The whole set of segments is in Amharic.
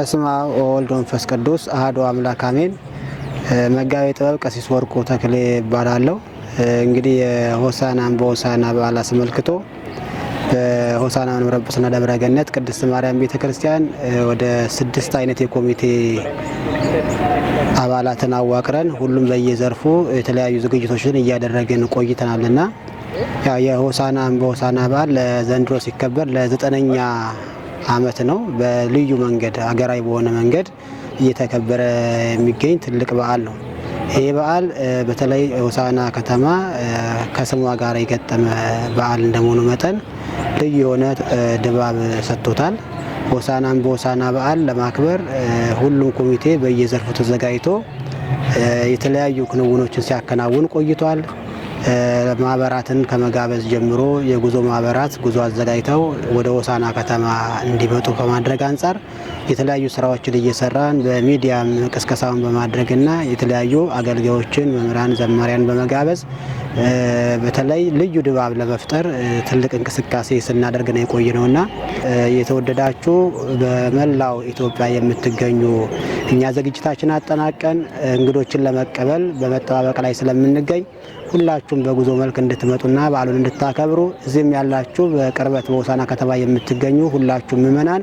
በስመ አብ ወወልድ ወመንፈስ ቅዱስ አሐዱ አምላክ አሜን። መጋቤ ጥበብ ቀሲስ ወርቁ ተክሌ እባላለሁ። እንግዲህ የሆሳዕናን በሆሳዕና በዓል አስመልክቶ በሆሳዕና መንበረ ጵጵስና ደብረ ገነት ቅድስት ማርያም ቤተክርስቲያን ወደ 6 አይነት የኮሚቴ አባላትን አዋቅረን ሁሉም በየዘርፉ የተለያዩ ዝግጅቶችን እያደረግን ቆይተናልና የሆሳዕናን በሆሳዕና በዓል ለዘንድሮ ሲከበር ለ9ኛ ዓመት ነው። በልዩ መንገድ ሀገራዊ በሆነ መንገድ እየተከበረ የሚገኝ ትልቅ በዓል ነው። ይህ በዓል በተለይ ሆሳዕና ከተማ ከስሟ ጋር የገጠመ በዓል እንደመሆኑ መጠን ልዩ የሆነ ድባብ ሰጥቶታል። ሆሳዕናን በሆሳዕና በዓል ለማክበር ሁሉም ኮሚቴ በየዘርፉ ተዘጋጅቶ የተለያዩ ክንውኖችን ሲያከናውን ቆይቷል። ማህበራትን ከመጋበዝ ጀምሮ የጉዞ ማህበራት ጉዞ አዘጋጅተው ወደ ሆሳዕና ከተማ እንዲመጡ ከማድረግ አንጻር የተለያዩ ስራዎችን እየሰራን በሚዲያም ቅስቀሳውን በማድረግና የተለያዩ አገልጋዮችን መምህራን፣ ዘማሪያን በመጋበዝ በተለይ ልዩ ድባብ ለመፍጠር ትልቅ እንቅስቃሴ ስናደርግ ነው የቆየነውና የተወደዳችሁ በመላው ኢትዮጵያ የምትገኙ እኛ ዝግጅታችን አጠናቀን እንግዶችን ለመቀበል በመጠባበቅ ላይ ስለምንገኝ ሁላችሁም በጉዞ መልክ እንድትመጡና በዓሉን እንድታከብሩ እዚህም ያላችሁ በቅርበት በሆሳዕና ከተማ የምትገኙ ሁላችሁም ምእመናን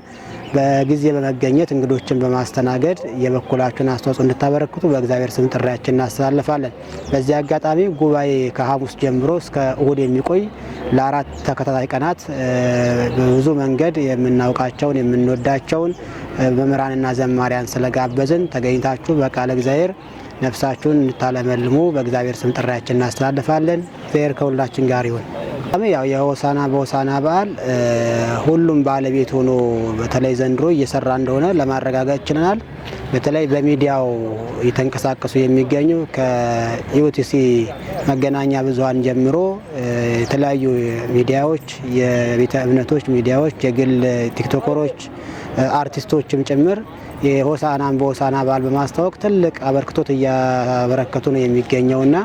በጊዜ በመገኘት እንግዶችን በማስተናገድ የበኩላችሁን አስተዋጽኦ እንድታበረክቱ በእግዚአብሔር ስም ጥሪያችን እናስተላልፋለን። በዚህ አጋጣሚ ጉባኤ ከሐሙስ ጀምሮ እስከ እሁድ የሚቆይ ለ4 ተከታታይ ቀናት በብዙ መንገድ የምናውቃቸውን የምንወዳቸውን መምህራንና ዘማሪያን ስለጋበዝን ተገኝታችሁ በቃለ እግዚአብሔር ነፍሳችሁን እንድታለመልሙ በእግዚአብሔር ስም ጥሪያችን እናስተላልፋለን። እግዚአብሔር ከሁላችን ጋር ይሁን። ያው የሆሳዕና በሆሳዕና በዓል ሁሉም ባለቤት ሆኖ በተለይ ዘንድሮ እየሰራ እንደሆነ ለማረጋገጥ ችለናል። በተለይ በሚዲያው እየተንቀሳቀሱ የሚገኙ ከኢኦቲሲ መገናኛ ብዙሃን ጀምሮ የተለያዩ ሚዲያዎች፣ የቤተ እምነቶች ሚዲያዎች፣ የግል ቲክቶከሮች፣ አርቲስቶችም ጭምር የሆሳዕናን በሆሳዕና በዓል በማስተዋወቅ ትልቅ አበርክቶት እያበረከቱ ነው የሚገኘውና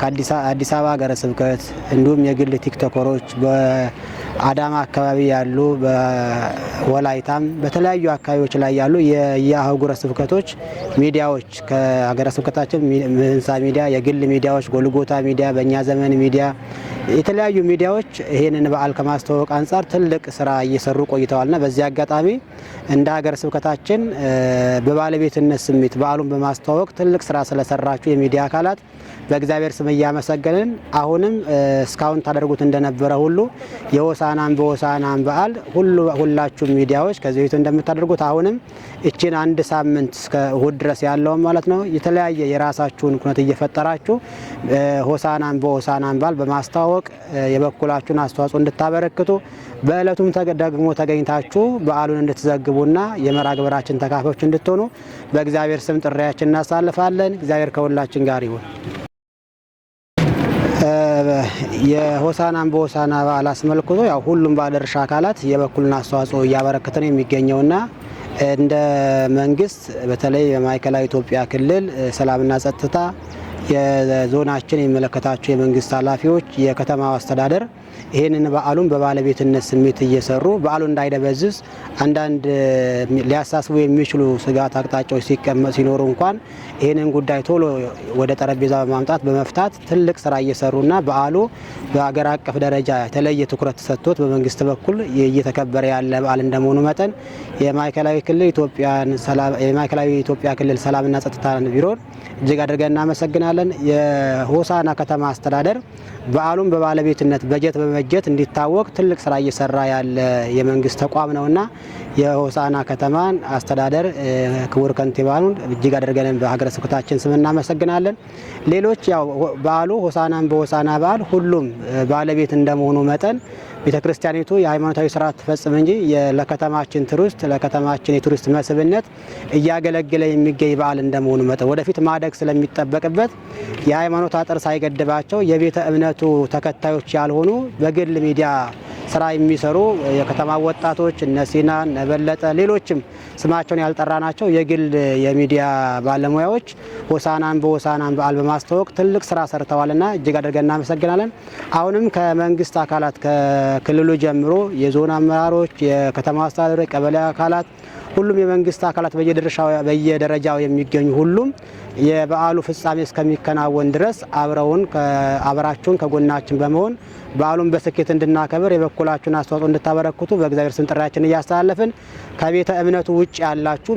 ከአዲስ አበባ ሀገረ ስብከት እንዲሁም የግል ቲክቶከሮች በአዳማ አካባቢ ያሉ በወላይታም በተለያዩ አካባቢዎች ላይ ያሉ የአህጉረ ስብከቶች ሚዲያዎች ከሀገረ ስብከታችን ምንሳ ሚዲያ፣ የግል ሚዲያዎች፣ ጎልጎታ ሚዲያ፣ በእኛ ዘመን ሚዲያ የተለያዩ ሚዲያዎች ይህንን በዓል ከማስተዋወቅ አንጻር ትልቅ ስራ እየሰሩ ቆይተዋልና በዚህ አጋጣሚ እንደ ሀገረ ስብከታችን በባለቤትነት ስሜት በዓሉን በማስተዋወቅ ትልቅ ስራ ስለሰራችሁ የሚዲያ አካላት በእግዚአብሔር ስም እያመሰገንን አሁንም እስካሁን ታደርጉት እንደነበረ ሁሉ የሆሳዕናን በሆሳዕናን በዓል ሁላችሁም ሚዲያዎች ከዚህ በፊት እንደምታደርጉት አሁንም እቺን 1 ሳምንት እስከ እሁድ ድረስ ያለው ማለት ነው የተለያየ የራሳችሁን ኩነት እየፈጠራችሁ ሆሳዕናን በሆሳዕናን በዓል በማስተዋወቅ የበኩላችሁን አስተዋጽኦ እንድታበረክቱ በእለቱም ደግሞ ተገኝታችሁ በዓሉን እንድትዘግቡና የመርሃ ግብራችን ተካፋዮች እንድትሆኑ በእግዚአብሔር ስም ጥሪያችን እናሳልፋለን። እግዚአብሔር ከሁላችን ጋር ይሁን። የሆሳዕናን በሆሳዕና በዓል አስመልክቶ ያው ሁሉም ባለድርሻ አካላት የበኩልን አስተዋጽኦ እያበረከተ ነው የሚገኘውና እንደ መንግስት በተለይ በማዕከላዊ ኢትዮጵያ ክልል ሰላምና ጸጥታ የዞናችን የሚመለከታቸው የመንግስት ኃላፊዎች፣ የከተማው አስተዳደር ይህንን በዓሉን በባለቤትነት ስሜት እየሰሩ በዓሉ እንዳይደበዝዝ አንዳንድ ሊያሳስቡ የሚችሉ ስጋት አቅጣጫዎች ሲኖሩ እንኳን ይህንን ጉዳይ ቶሎ ወደ ጠረጴዛ በማምጣት በመፍታት ትልቅ ስራ እየሰሩና በዓሉ በሀገር አቀፍ ደረጃ የተለየ ትኩረት ተሰጥቶት በመንግስት በኩል እየተከበረ ያለ በዓል እንደመሆኑ መጠን የማዕከላዊ ኢትዮጵያ ክልል ሰላምና ጸጥታ ቢሮን እጅግ አድርገን እናመሰግናለን። የሆሳዕና ከተማ አስተዳደር በዓሉን በባለቤትነት በጀት በመጀት እንዲታወቅ ትልቅ ስራ እየሰራ ያለ የመንግስት ተቋም ነውና የሆሳዕና ከተማን አስተዳደር ክቡር ከንቲባውን እጅግ አድርገን በሀገረ ስብከታችን ስም እናመሰግናለን። ሌሎች ያው በዓሉ ሆሳዕናን በሆሳዕና በዓል ሁሉም ባለቤት እንደመሆኑ መጠን ቤተክርስቲያኒቱ የሃይማኖታዊ ስርዓት ትፈጽም እንጂ ለከተማችን ቱሪስት ለከተማችን የቱሪስት መስህብነት እያገለገለ የሚገኝ በዓል እንደመሆኑ መጠን ወደፊት ማደግ ስለሚጠበቅበት የሃይማኖት አጥር ሳይገድባቸው የቤተ እምነቱ ተከታዮች ያልሆኑ በግል ሚዲያ ስራ የሚሰሩ የከተማ ወጣቶች እነ ሲና እነ በለጠ ሌሎችም ስማቸውን ያልጠራናቸው የግል የሚዲያ ባለሙያዎች ሆሳዕናን በሆሳዕናን በዓል በማስተዋወቅ ትልቅ ስራ ሰርተዋልና እጅግ አድርገን እናመሰግናለን። አሁንም ከመንግስት አካላት ከክልሉ ጀምሮ የዞን አመራሮች፣ የከተማ አስተዳደር፣ ቀበሌ አካላት ሁሉም የመንግስት አካላት በየደረጃው የሚገኙ ሁሉም የበዓሉ ፍጻሜ እስከሚከናወን ድረስ አብራችሁን ከጎናችን በመሆን በዓሉን በስኬት እንድናከብር የበኩላችሁን አስተዋጽኦ እንድታበረክቱ በእግዚአብሔር ስም ጥሪያችንን እያስተላለፍን ከቤተ እምነቱ ውጭ ያላችሁ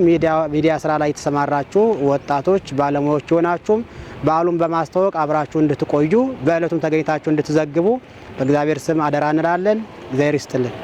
ሚዲያ ስራ ላይ የተሰማራችሁ ወጣቶች ባለሙያዎች ሆናችሁም በዓሉን በማስተዋወቅ አብራችሁ እንድትቆዩ በእለቱም ተገኝታችሁ እንድትዘግቡ በእግዚአብሔር ስም አደራ እንላለን። እግዚአብሔር ይስጥልን።